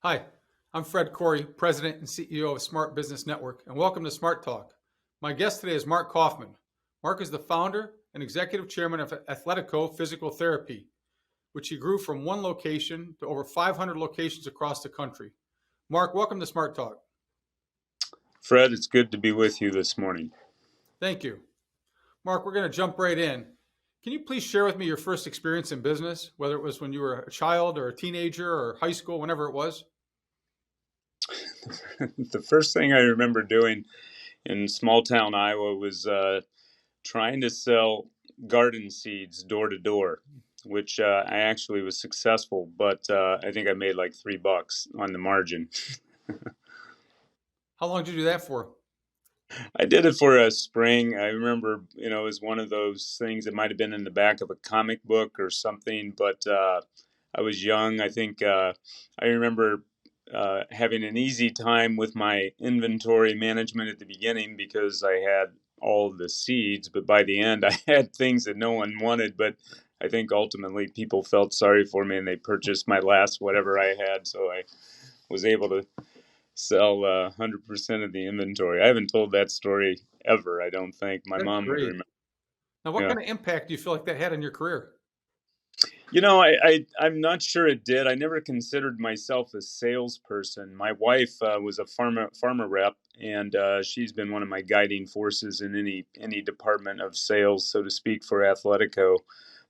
Hi, I'm Fred Koury, President and CEO of Smart Business Network, and welcome to SmartTalk. My guest today is Mark Kaufman. Mark is the founder and executive chairman of Athletico Physical Therapy, which he grew from one location to over 500 locations across the country. Mark, welcome to SmartTalk. Fred, it's good to be with you this morning. Thank you. Mark, we're going to jump right in. Can you please share with me your first experience in business, whether it was when you were a child or a teenager or high school, whenever it was? The first thing I remember doing in small town Iowa was trying to sell garden seeds door to door, which I actually was successful, but I think I made like $3 on the margin. How long did you do that for? I did it for a spring. I remember, it was one of those things that might have been in the back of a comic book or something, but I was young. I think I remember having an easy time with my inventory management at the beginning because I had all of the seeds, but by the end, I had things that no one wanted. But I think ultimately people felt sorry for me and they purchased my last whatever I had. So I was able to sell 100% of the inventory. I haven't told that story ever, I don't think. My That's mom would great. remember. Now, what Yeah. kind of impact do you feel like that had on your career? I'm not sure it did. I never considered myself a salesperson. My wife was a farmer rep, and she's been one of my guiding forces in any department of sales, so to speak, for Athletico.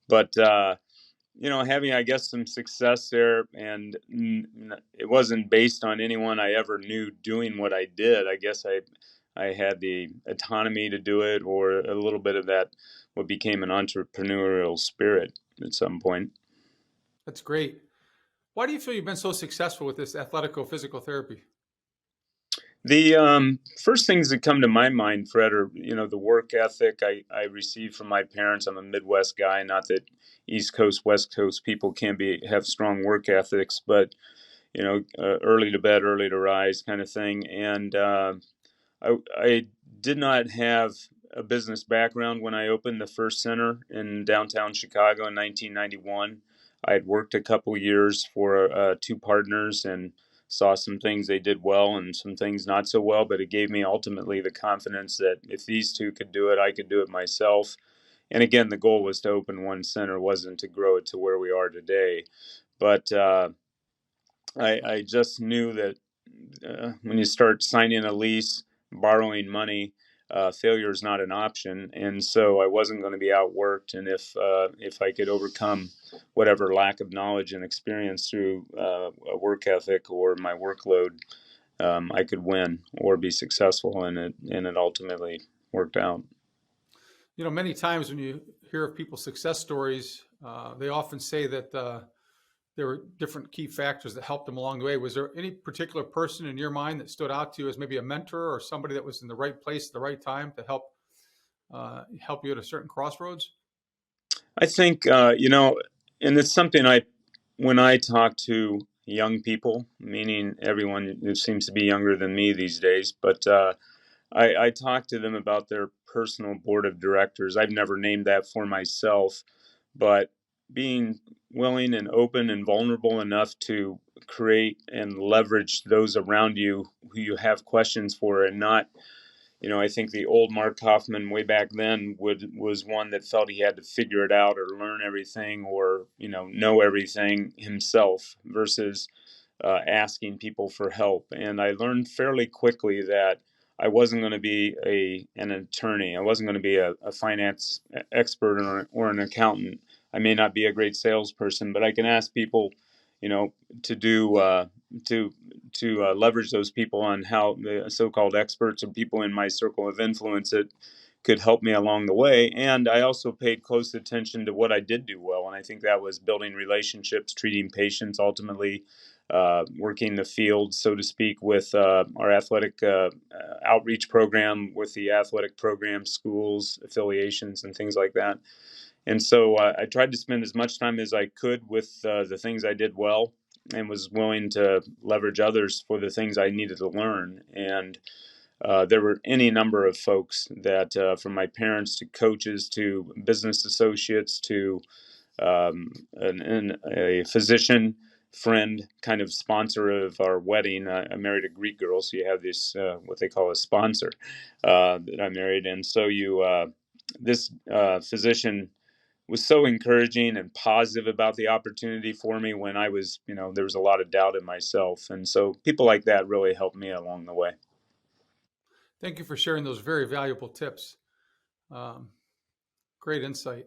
But having I guess some success there, and it wasn't based on anyone I ever knew doing what I did. I guess I had the autonomy to do it, or a little bit of that, what became an entrepreneurial spirit at some point. That's great. Why do you feel you've been so successful with this Athletico physical therapy? The first things that come to my mind, Fred, are the work ethic I received from my parents. I'm a Midwest guy. Not that East Coast, West Coast people can't have strong work ethics, but early to bed, early to rise, kind of thing. And I did not have a business background when I opened the first center in downtown Chicago in 1991. I had worked a couple years for two partners and saw some things they did well and some things not so well, but it gave me ultimately the confidence that if these two could do it, I could do it myself. And again, the goal was to open one center, wasn't to grow it to where we are today. But I just knew that when you start signing a lease, borrowing money, failure is not an option, and so I wasn't going to be outworked. And if I could overcome whatever lack of knowledge and experience through a work ethic or my workload, I could win or be successful in it, and it ultimately worked out. You know, many times when you hear of people's success stories, they often say that there were different key factors that helped them along the way. Was there any particular person in your mind that stood out to you as maybe a mentor or somebody that was in the right place at the right time to help you at a certain crossroads? I think and it's something when I talk to young people, meaning everyone who seems to be younger than me these days, but I talk to them about their personal board of directors. I've never named that for myself, but being willing and open and vulnerable enough to create and leverage those around you who you have questions for, and not, I think the old Mark Kaufman way back then was one that felt he had to figure it out or learn everything or know everything himself versus asking people for help. And I learned fairly quickly that I wasn't going to be an attorney. I wasn't going to be a finance expert or an accountant. I may not be a great salesperson, but I can ask people, to do to leverage those people on how the so-called experts or people in my circle of influence that could help me along the way. And I also paid close attention to what I did do well, and I think that was building relationships, treating patients, ultimately working the field, so to speak, with our athletic outreach program, with the athletic program, schools, affiliations, and things like that. And so I tried to spend as much time as I could with the things I did well and was willing to leverage others for the things I needed to learn. And there were any number of folks that, from my parents to coaches to business associates to a physician friend, kind of sponsor of our wedding. I married a Greek girl, so you have this what they call a sponsor that I married, and so this physician was so encouraging and positive about the opportunity for me when I was, there was a lot of doubt in myself, and so people like that really helped me along the way. Thank you for sharing those very valuable tips. Um, Great insight.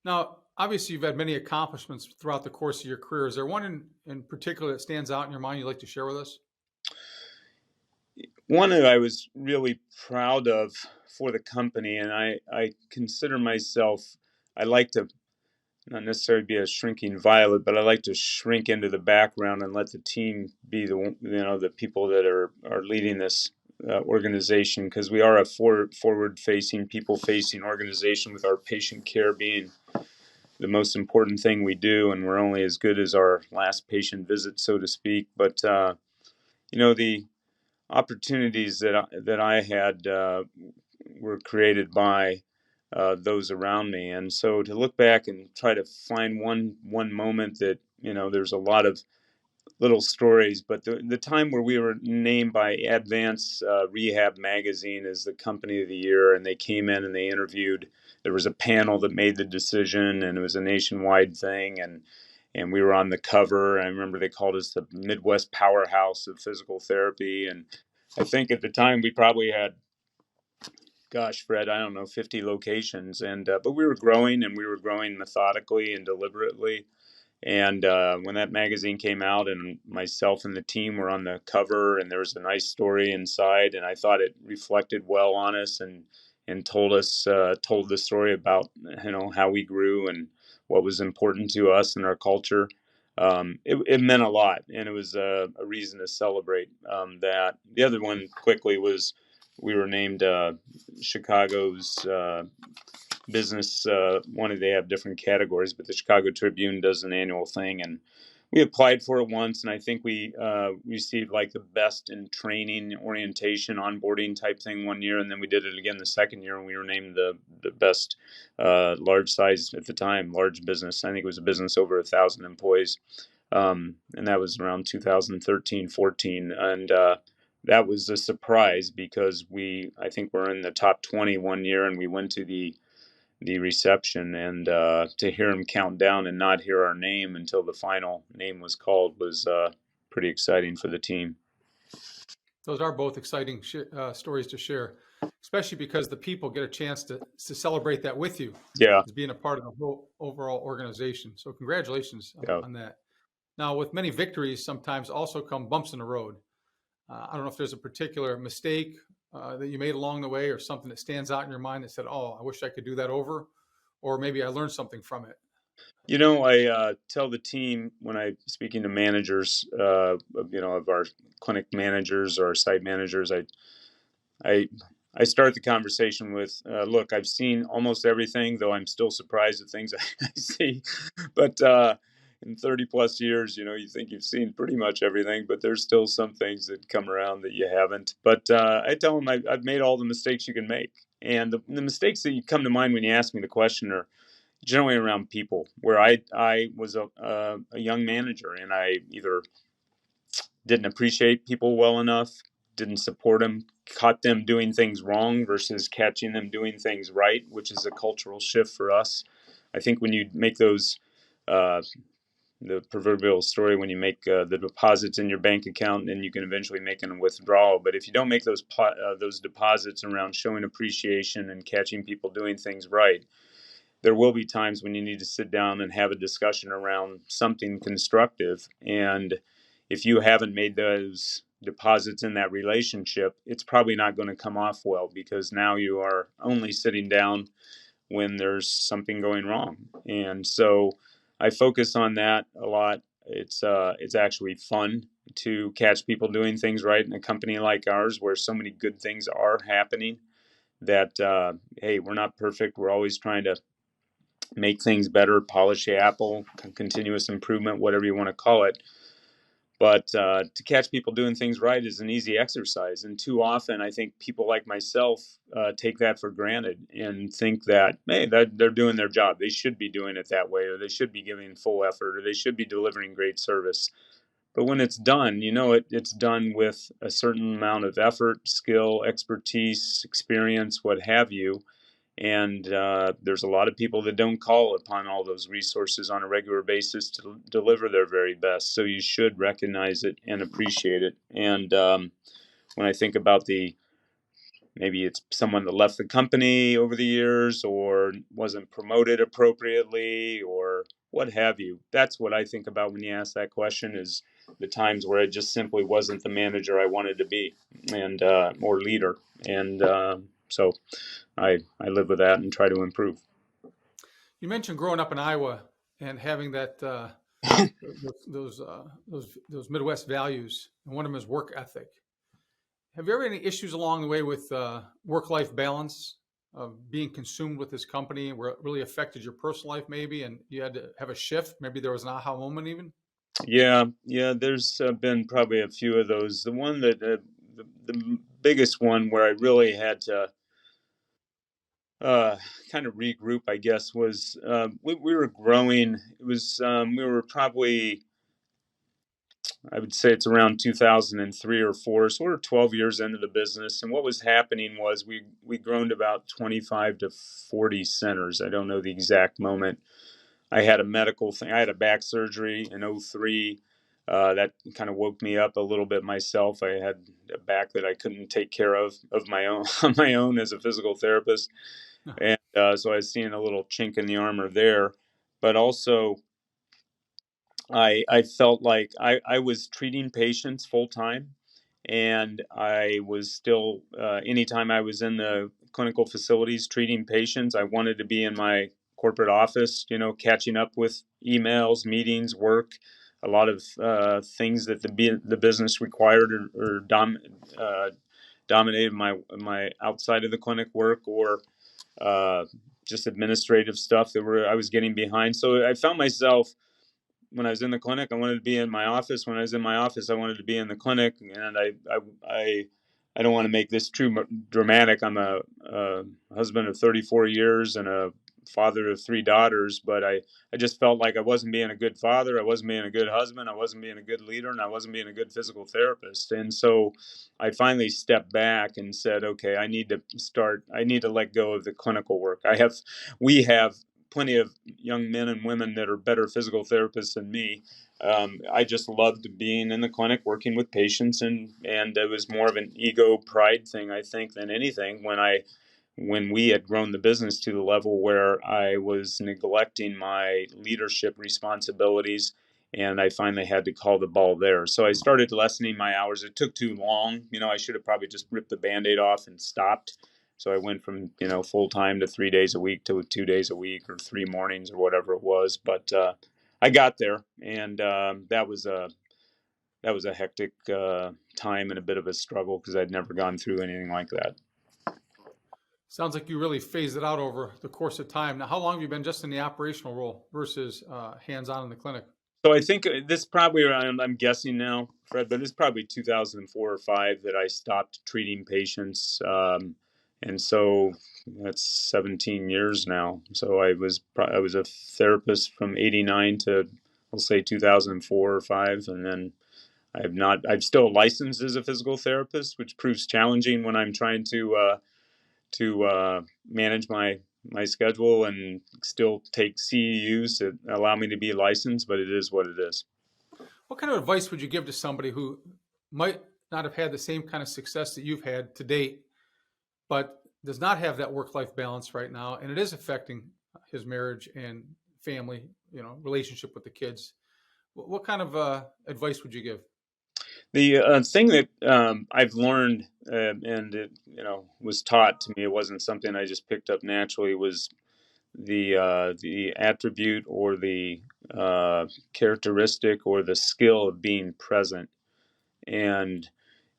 Now, obviously, you've had many accomplishments throughout the course of your career. Is there one in particular that stands out in your mind you'd like to share with us? One that I was really proud of for the company, and I consider myself, I like to not necessarily be a shrinking violet, but I like to shrink into the background and let the team be the people that are leading this organization, because we are a forward facing, people facing organization, with our patient care being the most important thing we do, and we're only as good as our last patient visit, so to speak. But the opportunities that I had were created by those around me, and so to look back and try to find one moment that, there's a lot of little stories, but the time where we were named by Advance Rehab Magazine as the company of the year, and they came in and they interviewed. There was a panel that made the decision, and it was a nationwide thing, and we were on the cover. I remember they called us the Midwest powerhouse of physical therapy, and I think at the time we probably had, gosh, Fred, I don't know, 50 locations, and but we were growing, and we were growing methodically and deliberately. And when that magazine came out, and myself and the team were on the cover, and there was a nice story inside, and I thought it reflected well on us, and told the story about, how we grew and what was important to us and our culture. It meant a lot, and it was a reason to celebrate that. The other one quickly was we were named Chicago's business. They have different categories, but the Chicago Tribune does an annual thing, and we applied for it once, and I think we received like the best in training, orientation, onboarding type thing one year, and then we did it again the second year, and we were named the best large size at the time, large business. I think it was a business over 1,000 employees, and that was around 2013, 14, and that was a surprise because I think we're in the top 20 one year, and we went to the reception, and to hear him count down and not hear our name until the final name was called was pretty exciting for the team. Those are both exciting stories to share, especially because the people get a chance to celebrate that with you Yeah, as being a part of the whole overall organization. So congratulations yeah. on that. Now, with many victories, sometimes also come bumps in the road. I don't know if there's a particular mistake that you made along the way, or something that stands out in your mind that said, "Oh, I wish I could do that over," or maybe I learned something from it. I tell the team when I speaking to managers, of our clinic managers or our site managers, I I start the conversation with, "Look, I've seen almost everything, though I'm still surprised at things I see." But in 30 plus years, you think you've seen pretty much everything, but there's still some things that come around that you haven't. But I tell them I've made all the mistakes you can make, and the mistakes that you come to mind when you ask me the question are generally around people, where I was a young manager, and I either didn't appreciate people well enough, didn't support them, caught them doing things wrong versus catching them doing things right, which is a cultural shift for us. I think when you make those, uh, the proverbial story, when you make the deposits in your bank account, then you can eventually make a withdrawal. But if you don't make those deposits around showing appreciation and catching people doing things right, there will be times when you need to sit down and have a discussion around something constructive. And if you haven't made those deposits in that relationship, it's probably not going to come off well, because now you are only sitting down when there's something going wrong. And so I focus on that a lot. It's actually fun to catch people doing things right in a company like ours, where so many good things are happening. That hey, we're not perfect. We're always trying to make things better, polish the apple, continuous improvement, whatever you want to call it. But to catch people doing things right is an easy exercise. And too often, I think people like myself take that for granted and think that, hey, that they're doing their job. They should be doing it that way, or they should be giving full effort, or they should be delivering great service. But when it's done, it's done with a certain amount of effort, skill, expertise, experience, what have you. And there's a lot of people that don't call upon all those resources on a regular basis to deliver their very best. So you should recognize it and appreciate it. And when I think about maybe it's someone that left the company over the years or wasn't promoted appropriately or what have you, that's what I think about when you ask that question, is the times where I just simply wasn't the manager I wanted to be, and or leader. And so I live with that and try to improve. You mentioned growing up in Iowa and having that those Midwest values, and one of them is work ethic. Have you ever had any issues along the way with work-life balance, of being consumed with this company, where it really affected your personal life, maybe, and you had to have a shift? Maybe there was an aha moment, even. Yeah. There's been probably a few of those. The one that the biggest one where I really had to uh, kind of regroup, I guess, was we were growing. It was we were probably, I would say it's around 2003 or four, so we're 12 years into the business. And what was happening was we grown to about 25 to 40 centers. I don't know the exact moment. I had a medical thing. I had a back surgery in '03. That kind of woke me up a little bit myself. I had a back that I couldn't take care of my own on my own as a physical therapist, and so I was seeing a little chink in the armor there. But also, I felt like I was treating patients full time, and I was still anytime I was in the clinical facilities treating patients, I wanted to be in my corporate office, catching up with emails, meetings, work, a lot of things that the business required or dominated my outside of the clinic work, or uh, just administrative stuff that I was getting behind. So I found myself, when I was in the clinic, I wanted to be in my office. When I was in my office, I wanted to be in the clinic. And I don't want to make this too dramatic. I'm a husband of 34 years and a father of three daughters, but I just felt like I wasn't being a good father. I wasn't being a good husband. I wasn't being a good leader, and I wasn't being a good physical therapist. And so I finally stepped back and said, okay, I need to let go of the clinical work. We have plenty of young men and women that are better physical therapists than me. I just loved being in the clinic, working with patients, and it was more of an ego pride thing, I think, than anything. When we had grown the business to the level where I was neglecting my leadership responsibilities, and I finally had to call the ball there. So I started lessening my hours. It took too long. I should have probably just ripped the Band-Aid off and stopped. So I went from full time to 3 days a week to 2 days a week, or 3 mornings, or whatever it was. But I got there, and that was a hectic time and a bit of a struggle, because I'd never gone through anything like that. Sounds like you really phased it out over the course of time. Now, how long have you been just in the operational role versus hands-on in the clinic? So I think this probably around, I'm guessing now, Fred, but it's probably 2004 or five that I stopped treating patients. And so that's 17 years now. So I was a therapist from '89 to, I'll say, 2004 or five. And then I'm still licensed as a physical therapist, which proves challenging when I'm trying to manage my schedule and still take CEUs that allow me to be licensed, but it is what it is. What kind of advice would you give to somebody who might not have had the same kind of success that you've had to date, but does not have that work-life balance right now, and it is affecting his marriage and family, relationship with the kids? What kind of advice would you give? The thing that I've learned, and it was taught to me, it wasn't something I just picked up naturally, was the attribute, or the characteristic, or the skill of being present. And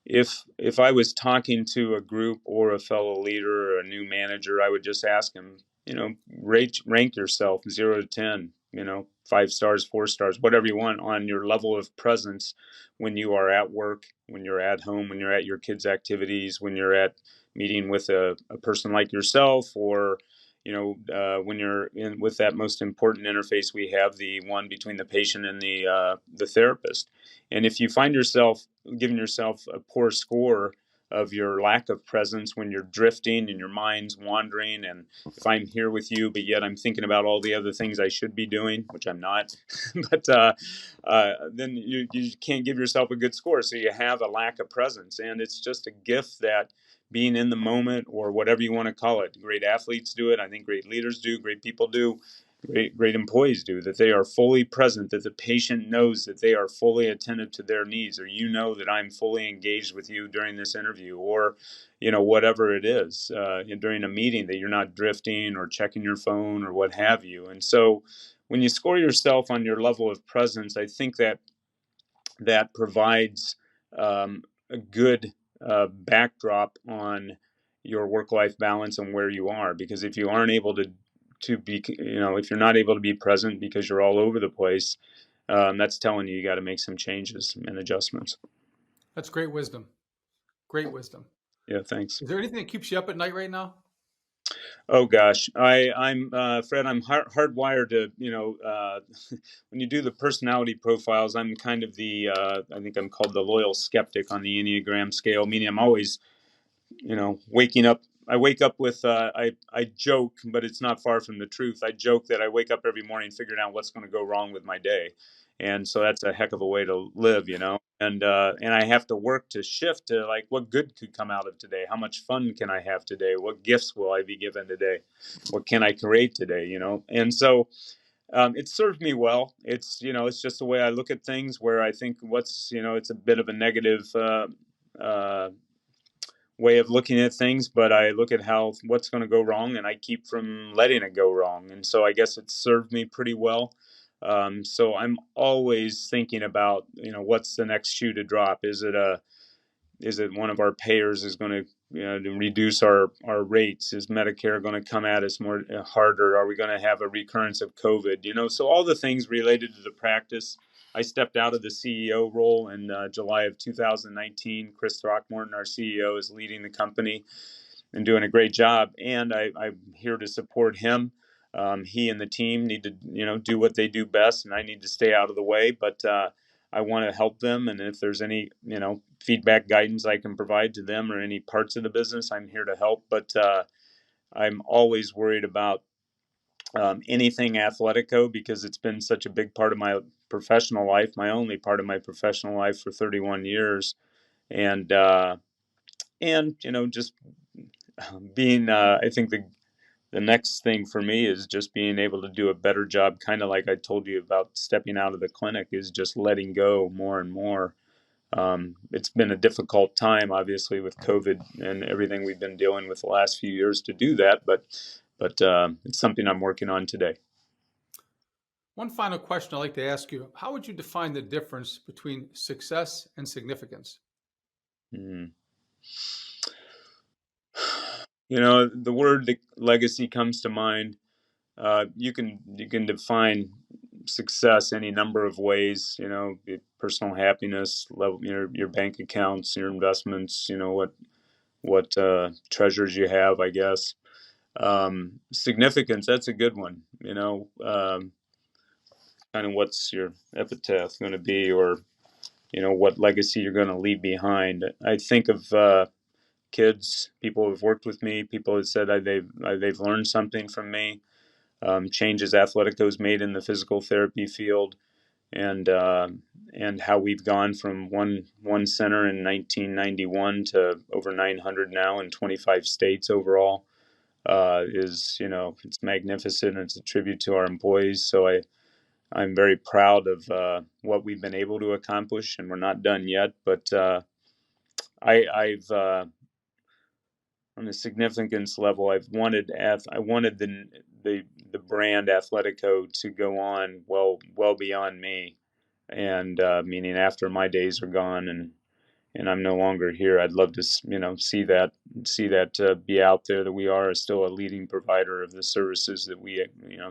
if I was talking to a group or a fellow leader or a new manager, I would just ask him, rank yourself 0 to 10, 5 stars, 4 stars, whatever you want, on your level of presence when you are at work, when you're at home, when you're at your kids' activities, when you're at meeting with a person like yourself, or when you're in with that most important interface we have, the one between the patient and the therapist. And if you find yourself giving yourself a poor score of your lack of presence when you're drifting and your mind's wandering, and if I'm here with you but yet I'm thinking about all the other things I should be doing, which I'm not, but then you can't give yourself a good score. So you have a lack of presence, and it's just a gift that being in the moment, or whatever you want to call it. Great athletes do it. I think great leaders do. Great people do. Great employees do. That they are fully present. That the patient knows that they are fully attentive to their needs, or that I'm fully engaged with you during this interview, or whatever it is during a meeting, that you're not drifting or checking your phone or what have you. And so, when you score yourself on your level of presence, I think that provides a good backdrop on your work-life balance and where you are. Because if you aren't able to be, if you're not able to be present because you're all over the place, that's telling you got to make some changes and adjustments. That's great wisdom. Great wisdom. Yeah, thanks. Is there anything that keeps you up at night right now? Oh gosh, I'm Fred. I'm hardwired to when you do the personality profiles, I'm kind of I think I'm called the loyal skeptic on the Enneagram scale. Meaning I'm always waking up. I wake up with I joke, but it's not far from the truth. I joke that I wake up every morning figuring out what's going to go wrong with my day, and so that's a heck of a way to live, And I have to work to shift to, like, what good could come out of today? How much fun can I have today? What gifts will I be given today? What can I create today? And so it served me well. It's just the way I look at things. Where I think it's a bit of a negative uh, way of looking at things, but I look at what's going to go wrong, and I keep from letting it go wrong. And so I guess it served me pretty well. So I'm always thinking about, what's the next shoe to drop? Is it one of our payers is going to reduce our rates? Is Medicare going to come at us more harder? Are we going to have a recurrence of COVID? So all the things related to the practice. I stepped out of the CEO role in July of 2019. Chris Throckmorton, our CEO, is leading the company and doing a great job. And I'm here to support him. He and the team need to, do what they do best, and I need to stay out of the way. But I want to help them, and if there's any, feedback, guidance I can provide to them, or any parts of the business, I'm here to help. But I'm always worried about anything Athletico, because it's been such a big part of my professional life, my only part of my professional life for 31 years, and just being. I think the next thing for me is just being able to do a better job, kind of like I told you about stepping out of the clinic, is just letting go more and more. It's been a difficult time, obviously, with COVID and everything we've been dealing with the last few years to do that, but it's something I'm working on today. One final question I'd like to ask you. How would you define the difference between success and significance? Mm. The word legacy comes to mind. You can define success any number of ways. Personal happiness, level, your bank accounts, your investments. What treasures you have, I guess. Significance, that's a good one. Kind of what's your epitaph going to be, or what legacy you're going to leave behind. I think of kids, people who've worked with me, people who said they've learned something from me. Changes Athletico's made in the physical therapy field, and how we've gone from one center in 1991 to over 900 now in 25 states overall, is it's magnificent. It's a tribute to our employees. So I'm very proud of what we've been able to accomplish, and we're not done yet. But I've on the significance level, I wanted the brand Athletico to go on well beyond me, and meaning after my days are gone, I'm no longer here, I'd love to, see that be out there, that we are still a leading provider of the services that we,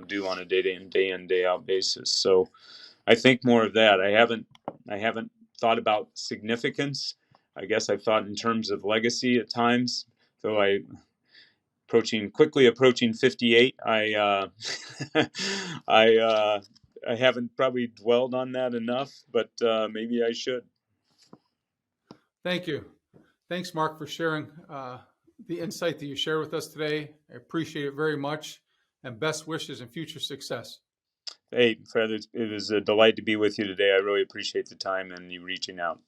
do on a day in, day out basis. So I think more of that. I haven't thought about significance. I guess I've thought in terms of legacy at times, though quickly approaching 58. I uh, I haven't probably dwelled on that enough, but maybe I should. Thank you. Thanks, Mark, for sharing the insight that you shared with us today. I appreciate it very much, and best wishes and future success. Hey, Fred, it was a delight to be with you today. I really appreciate the time and you reaching out.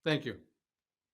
Thank you.